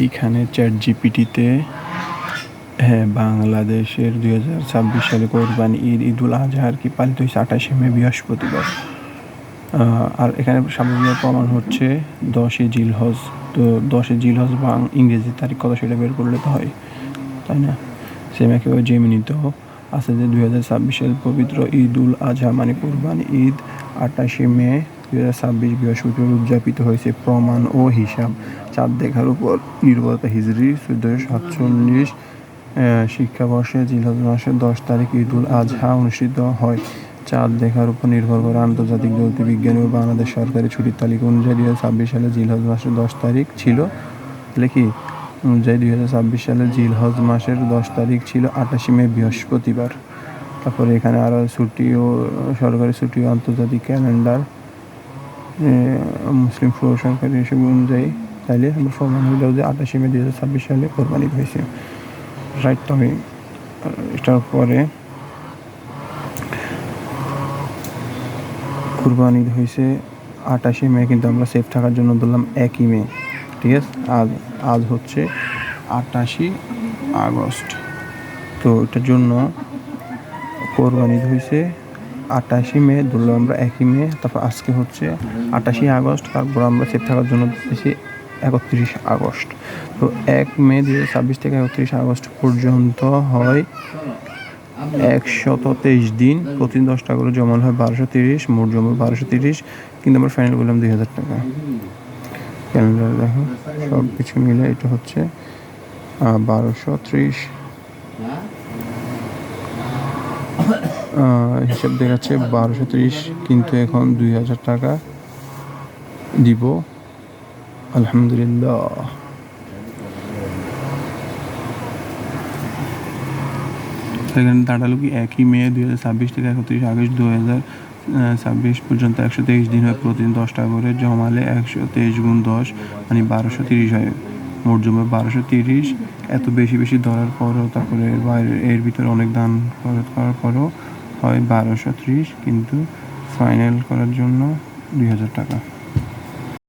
এইখানে চ্যাট জিপিটিতে বাংলাদেশের 2026 সালে কোরবানি ঈদুল আজহা আর কি পালিত হয়েছে 28শে মে বৃহস্পতিবার। আর এখানে সামগ্রিক প্রমাণ হচ্ছে 10 জিলহজ। তো 10 জিলহজ বা ইংরেজি তারিখ কত সেটা বের করলে তো হয়, তাই না? সেম একেবারে জেমিনিতেও আছে যে 2026 সাল পবিত্র ঈদুল আজহা মানে কোরবানি ঈদ 28শে মে 2026 বৃহস্পতিবার উদযাপিত হয়েছে। প্রমাণ ও হিসাব চাঁদ দেখার উপর নির্ভরতা হিজরি 1447 শিক্ষাবর্ষে জিলহজ মাসের 10 তারিখ ঈদুল আজহা অনুষ্ঠিত হয়। চাঁদ দেখার উপর নির্ভর করে আন্তর্জাতিক জ্যোতির্বিজ্ঞানী ও বাংলাদেশ সরকারি ছুটির তালিকা অনুযায়ী 2026 সালে জিলহজ মাসের 10 তারিখ ছিল। তাহলে কি অনুযায়ী 2026 সালে জিলহজ মাসের 10 তারিখ ছিল 28শে মে বৃহস্পতিবার। তারপরে এখানে আরও ছুটি ও সরকারি ছুটি ও আন্তর্জাতিক ক্যালেন্ডার মুসলিম সরকারি হিসেবে অনুযায়ী, তাইলে আমরা প্রমাণ হইল যে 28শে মে 2026 সালে কোরবানি হয়েছে, রাইট? তবে এটার পরে কোরবানি হয়েছে 28শে মে, কিন্তু আমরা সেফ থাকার জন্য ধরলাম 1ই মে, ঠিক আছে? আজ হচ্ছে 28 আগস্ট। তো এটার জন্য কোরবানি হয়েছে 28 মে, ধরলাম আমরা 1ই মে, তারপর আজকে হচ্ছে 28 আগস্ট, তারপর আমরা সেফ থাকার জন্য দিয়েছি 31 আগস্ট। তো 1 মে 2026 থেকে 31 আগস্ট পর্যন্ত হয় 123 দিন। প্রতিদিন 10 টাকা করে জমা হয় 1230, মোট জমা 1230, কিন্তু আমরা ফাইনাল করলাম 2000 টাকা। ক্যালেন্ডার দেখো সব কিছু মিলে এটা হচ্ছে 1230। হিসাব দেখাচ্ছে 1230, কিন্তু এখন 2000 টাকা দিব আলহামদুলিল্লাহ। সেখানে দাঁড়ালো কি 1ই মে 2026 থেকে 31 আগস্ট 2026 পর্যন্ত 123 দিন হয়। প্রতিদিন 10 টাকা করে জমালে 123 গুণ 10 মানে 1230 হয়। মোট জমা 1230। এত বেশি ধরার পরও, তারপরে এর ভিতরে অনেক দান করার পরও হয় 1230, কিন্তু ফাইনাল করার জন্য 2000 টাকা।